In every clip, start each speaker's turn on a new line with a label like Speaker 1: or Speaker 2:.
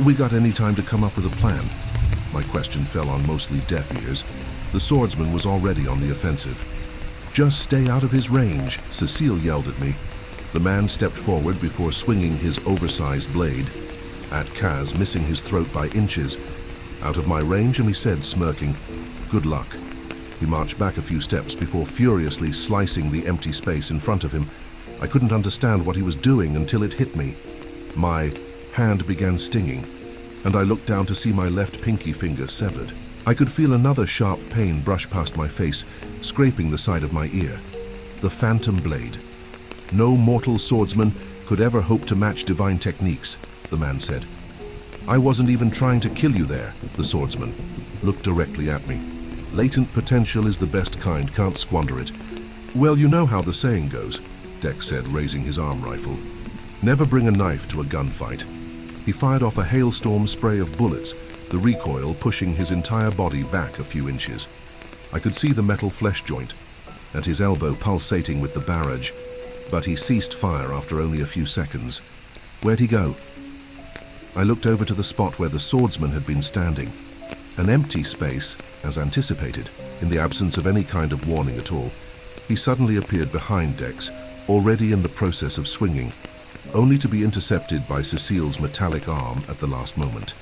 Speaker 1: We got any time to come up with a plan? My question fell on mostly deaf ears. The swordsman was already on the offensive. Just stay out of his range, Cecile yelled at me. The man stepped forward before swinging his oversized blade at Kaz, missing his throat by inches. Out of my range, and he said, smirking, "Good luck." He marched back a few steps before furiously slicing the empty space in front of him. I couldn't understand what he was doing until it hit me. My hand began stinging, and I looked down to see my left pinky finger severed. I could feel another sharp pain brush past my face, scraping the side of my ear. The phantom blade. No mortal swordsman could ever hope to match divine techniques, the man said. I wasn't even trying to kill you there, the swordsman looked directly at me. Latent potential is the best kind, can't squander it. Well, you know how the saying goes, Dex said, raising his arm rifle. Never bring a knife to a gunfight. He fired off a hailstorm spray of bullets, the recoil pushing his entire body back a few inches. I could see the metal flesh joint, and his elbow pulsating with the barrage, but he ceased fire after only a few seconds. Where'd he go? I looked over to the spot where the swordsman had been standing. An empty space, as anticipated, in the absence of any kind of warning at all. He suddenly appeared behind Dex, already in the process of swinging, only to be intercepted by Cecile's metallic arm at the last moment.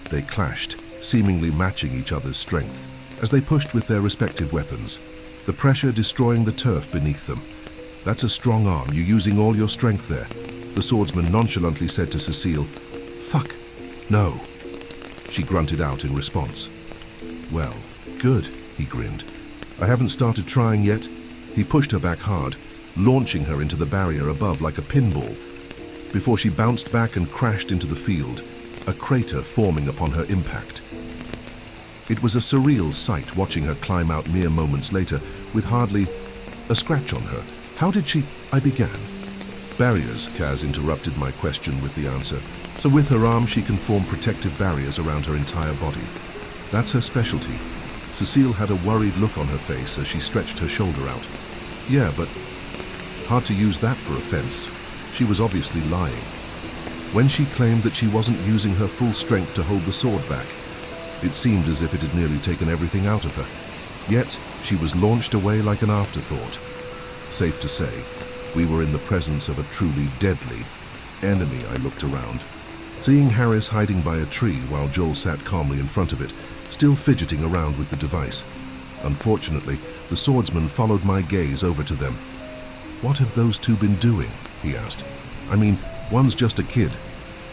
Speaker 1: They clashed, seemingly matching each other's strength, as they pushed with their respective weapons, the pressure destroying the turf beneath them. That's a strong arm, you're using all your strength there, the swordsman nonchalantly said to Cecile. Fuck, no, she grunted out in response. Well, good, he grinned. I haven't started trying yet. He pushed her back hard, launching her into the barrier above like a pinball, before she bounced back and crashed into the field, a crater forming upon her impact. It was a surreal sight watching her climb out mere moments later with hardly a scratch on her. How did she... I began. Barriers, Kaz interrupted my question with the answer. So with her arm she can form protective barriers around her entire body. That's her specialty. Cecile had a worried look on her face as she stretched her shoulder out. Yeah, but hard to use that for offense. She was obviously lying. When she claimed that she wasn't using her full strength to hold the sword back, it seemed as if it had nearly taken everything out of her. Yet, she was launched away like an afterthought. Safe to say, we were in the presence of a truly deadly enemy. I looked around, seeing Harris hiding by a tree while Joel sat calmly in front of it, still fidgeting around with the device. Unfortunately, the swordsman followed my gaze over to them. What have those two been doing? He asked. I mean, one's just a kid,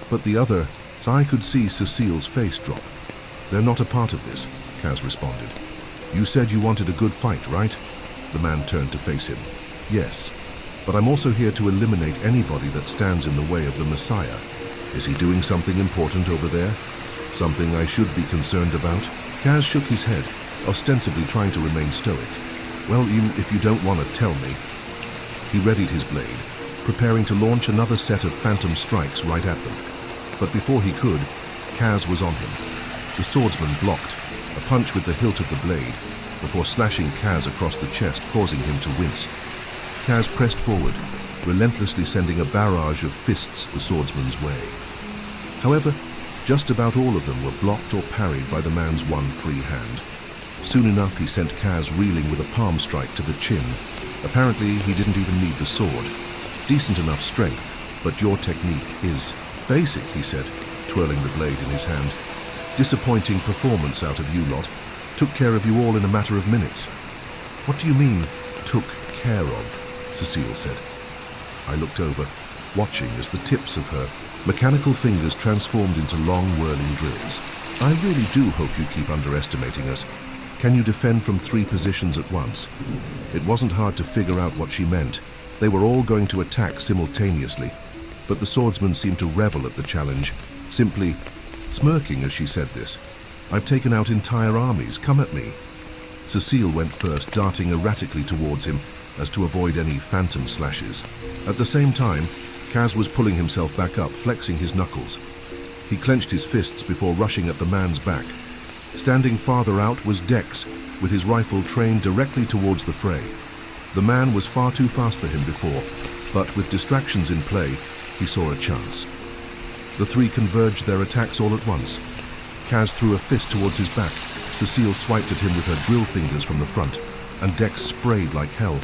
Speaker 1: but the other... I could see Cecile's face drop. They're not a part of this, Kaz responded. You said you wanted a good fight, right? The man turned to face him. Yes, but I'm also here to eliminate anybody that stands in the way of the Messiah. Is he doing something important over there? Something I should be concerned about? Kaz shook his head, ostensibly trying to remain stoic. Well, if you don't want to tell me. He readied his blade, preparing to launch another set of phantom strikes right at them. But before he could, Kaz was on him. The swordsman blocked, a punch with the hilt of the blade, before slashing Kaz across the chest, causing him to wince. Kaz pressed forward, relentlessly sending a barrage of fists the swordsman's way. However, just about all of them were blocked or parried by the man's one free hand. Soon enough, he sent Kaz reeling with a palm strike to the chin. Apparently, he didn't even need the sword. Decent enough strength, but your technique is basic, he said, twirling the blade in his hand. Disappointing performance out of you lot. Took care of you all in a matter of minutes. What do you mean, took care of? Cecile said. I looked over, watching as the tips of her mechanical fingers transformed into long whirling drills. I really do hope you keep underestimating us. Can you defend from 3 positions at once? It wasn't hard to figure out what she meant. They were all going to attack simultaneously, but the swordsman seemed to revel at the challenge, simply smirking as she said this. I've taken out entire armies, come at me. Cecile went first, darting erratically towards him as to avoid any phantom slashes. At the same time, Kaz was pulling himself back up, flexing his knuckles. He clenched his fists before rushing at the man's back. Standing farther out was Dex, with his rifle trained directly towards the fray. The man was far too fast for him before, but with distractions in play, he saw a chance. The three converged their attacks all at once. Kaz threw a fist towards his back. Cecile swiped at him with her drill fingers from the front, and Dex sprayed like hell.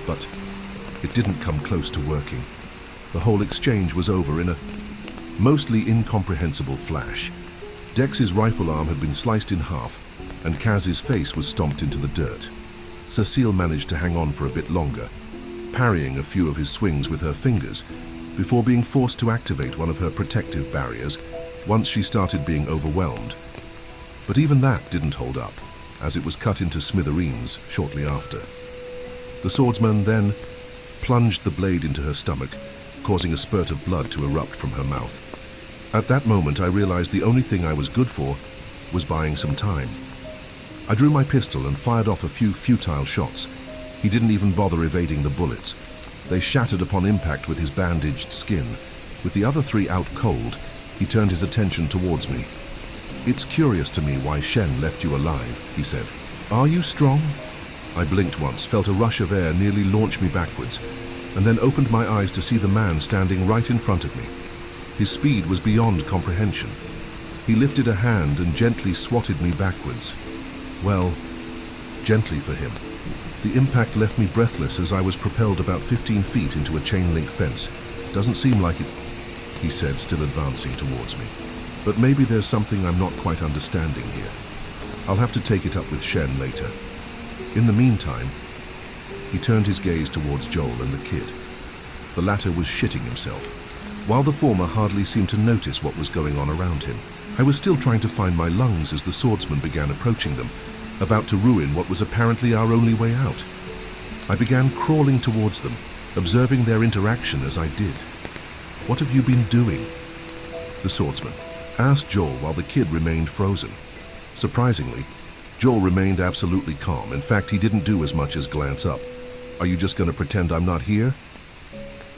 Speaker 1: But it didn't come close to working. The whole exchange was over in a mostly incomprehensible flash. Dex's rifle arm had been sliced in half, and Kaz's face was stomped into the dirt. Cecile managed to hang on for a bit longer, parrying a few of his swings with her fingers, before being forced to activate one of her protective barriers once she started being overwhelmed. But even that didn't hold up, as it was cut into smithereens shortly after. The swordsman then plunged the blade into her stomach, causing a spurt of blood to erupt from her mouth. At that moment, I realized the only thing I was good for was buying some time. I drew my pistol and fired off a few futile shots. He didn't even bother evading the bullets. They shattered upon impact with his bandaged skin. With the other three out cold, he turned his attention towards me. "It's curious to me why Shen left you alive," he said. "Are you strong?" I blinked once, felt a rush of air nearly launch me backwards, and then opened my eyes to see the man standing right in front of me. His speed was beyond comprehension. He lifted a hand and gently swatted me backwards. Well, gently for him. The impact left me breathless as I was propelled about 15 feet into a chain-link fence. "Doesn't seem like it," he said, still advancing towards me. "But maybe there's something I'm not quite understanding here. I'll have to take it up with Shen later. In the meantime," he turned his gaze towards Joel and the kid. The latter was shitting himself, while the former hardly seemed to notice what was going on around him. I was still trying to find my lungs as the swordsman began approaching them, about to ruin what was apparently our only way out. I began crawling towards them, observing their interaction as I did. "What have you been doing?" the swordsman asked Joel while the kid remained frozen. Surprisingly, Joel remained absolutely calm. In fact, he didn't do as much as glance up. "Are you just going to pretend I'm not here?"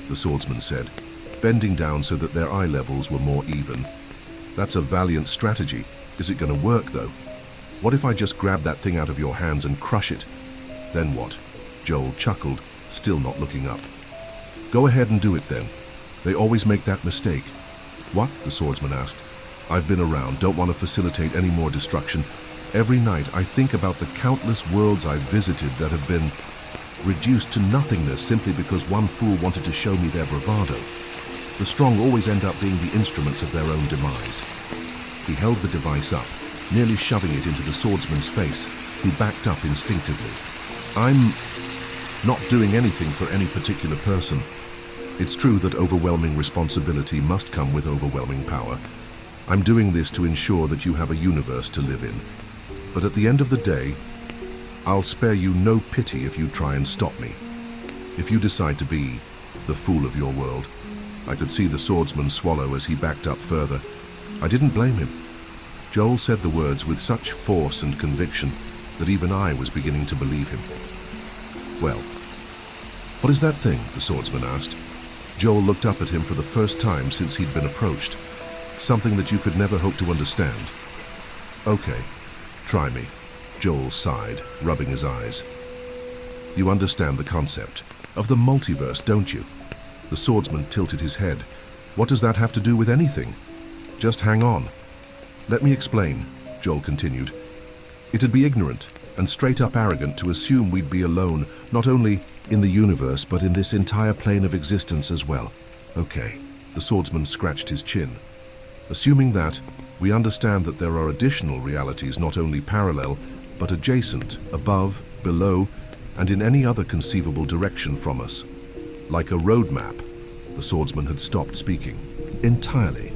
Speaker 1: the swordsman said, bending down so that their eye levels were more even. "That's a valiant strategy. Is it going to work, though? What if I just grab that thing out of your hands and crush it?" "Then what?" Joel chuckled, still not looking up. "Go ahead and do it then. They always make that mistake." "What?" the swordsman asked. "I've been around, don't want to facilitate any more destruction. Every night I think about the countless worlds I've visited that have been reduced to nothingness simply because one fool wanted to show me their bravado. The strong always end up being the instruments of their own demise." He held the device up, nearly shoving it into the swordsman's face, who backed up instinctively. "I'm not doing anything for any particular person. It's true that overwhelming responsibility must come with overwhelming power. I'm doing this to ensure that you have a universe to live in. But at the end of the day, I'll spare you no pity if you try and stop me. If you decide to be the fool of your world." I could see the swordsman swallow as he backed up further. I didn't blame him. Joel said the words with such force and conviction that even I was beginning to believe him. "Well, what is that thing?" the swordsman asked. Joel looked up at him for the first time since he'd been approached. "Something that you could never hope to understand." "Okay, try me," Joel sighed, rubbing his eyes. "You understand the concept of the multiverse, don't you?" The swordsman tilted his head. "What does that have to do with anything? Just hang on. Let me explain," Joel continued. "It'd be ignorant and straight-up arrogant to assume we'd be alone, not only in the universe, but in this entire plane of existence as well." "Okay," the swordsman scratched his chin. "Assuming that, we understand that there are additional realities not only parallel, but adjacent, above, below, and in any other conceivable direction from us. Like a roadmap." The swordsman had stopped speaking. "Entirely.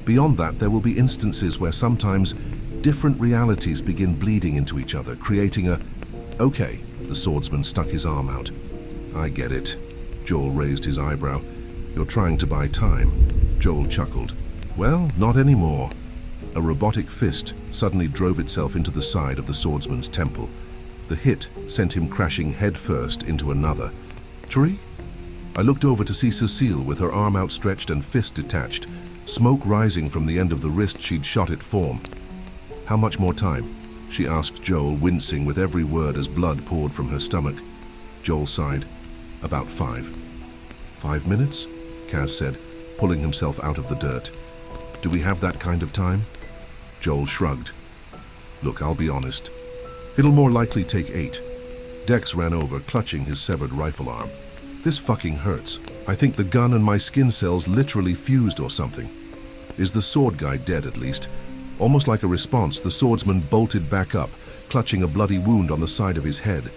Speaker 1: Beyond that, there will be instances where sometimes different realities begin bleeding into each other, creating a..." "Okay," the swordsman stuck his arm out. "I get it." Joel raised his eyebrow. "You're trying to buy time." Joel chuckled. "Well, not anymore." A robotic fist suddenly drove itself into the side of the swordsman's temple. The hit sent him crashing headfirst into another. "Tree?" I looked over to see Cecile with her arm outstretched and fist detached, smoke rising from the end of the wrist she'd shot it form. "How much more time?" she asked Joel, wincing with every word as blood poured from her stomach. Joel sighed. "About 5." "5 minutes?" Kaz said. pulling himself out of the dirt. Do we have that kind of time? Joel shrugged. Look, I'll be honest. It'll more likely take 8. Dex ran over, clutching his severed rifle arm. This fucking hurts. I think the gun and my skin cells literally fused or something. Is the sword guy dead at least? Almost like a response, the swordsman bolted back up, clutching a bloody wound on the side of his head.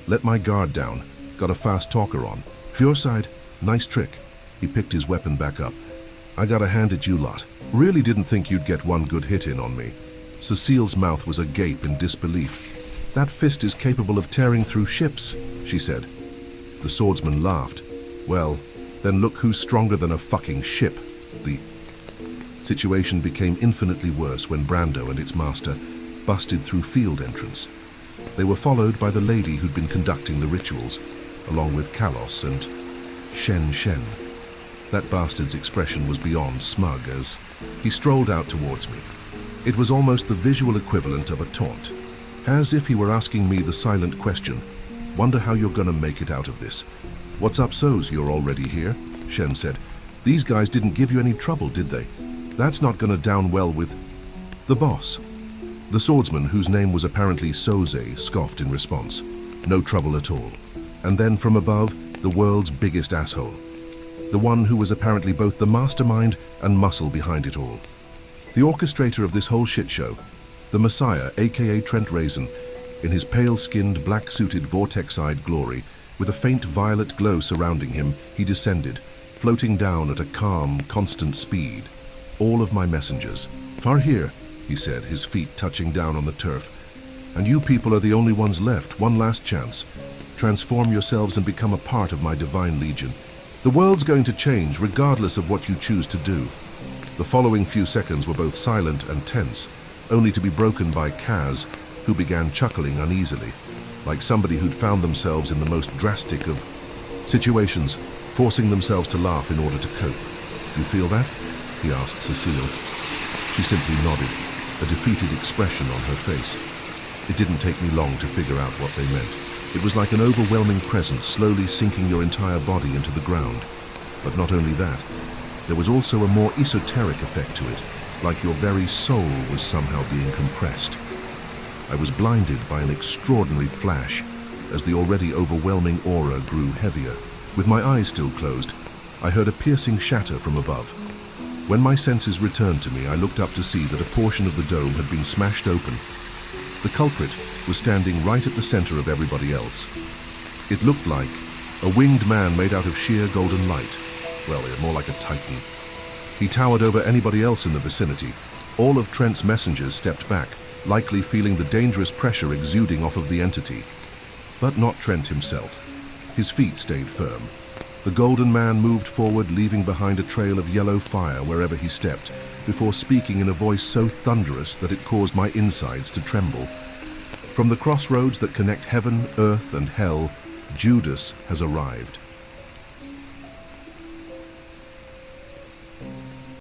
Speaker 1: Let my guard down. Got a fast talker on. Your side, nice trick. He picked his weapon back up. I gotta hand it you lot. Really didn't think you'd get one good hit in on me. Cecile's mouth was agape in disbelief. That fist is capable of tearing through ships, she said. The swordsman laughed. Well, then look who's stronger than a fucking ship. The situation became infinitely worse when Brando and its master busted through field entrance. They were followed by the lady who'd been conducting the rituals, along with Kalos and Shen. That bastard's expression was beyond smug as he strolled out towards me. It was almost the visual equivalent of a taunt, as if he were asking me the silent question, "Wonder how you're gonna make it out of this." "What's up, Soz? You're already here?" Shen said. "These guys didn't give you any trouble, did they? That's not gonna down well with the boss." The swordsman, whose name was apparently Soze, scoffed in response. "No trouble at all." And then from above, the world's biggest asshole. The one who was apparently both the mastermind and muscle behind it all. The orchestrator of this whole shit show, the Messiah, aka Trent Raisin, in his pale-skinned, black-suited vortex-eyed glory, with a faint violet glow surrounding him, he descended, floating down at a calm, constant speed. All of my messengers. "Far here," he said, his feet touching down on the turf. "And you people are the only ones left. One last chance. Transform yourselves and become a part of my divine legion. The world's going to change regardless of what you choose to do." The following few seconds were both silent and tense, only to be broken by Kaz, who began chuckling uneasily, like somebody who'd found themselves in the most drastic of situations, forcing themselves to laugh in order to cope. "You feel that?" he asked Cecile. She simply nodded, a defeated expression on her face. It didn't take me long to figure out what they meant. It was like an overwhelming presence slowly sinking your entire body into the ground. But not only that, there was also a more esoteric effect to it, like your very soul was somehow being compressed. I was blinded by an extraordinary flash as the already overwhelming aura grew heavier. With my eyes still closed, I heard a piercing shatter from above. When my senses returned to me, I looked up to see that a portion of the dome had been smashed open. The culprit was standing right at the center of everybody else. It looked like a winged man made out of sheer golden light. Well, more like a titan. He towered over anybody else in the vicinity. All of Trent's messengers stepped back, likely feeling the dangerous pressure exuding off of the entity. But not Trent himself. His feet stayed firm. The golden man moved forward, leaving behind a trail of yellow fire wherever he stepped, before speaking in a voice so thunderous that it caused my insides to tremble. "From the crossroads that connect heaven, earth, and hell, Judas has arrived.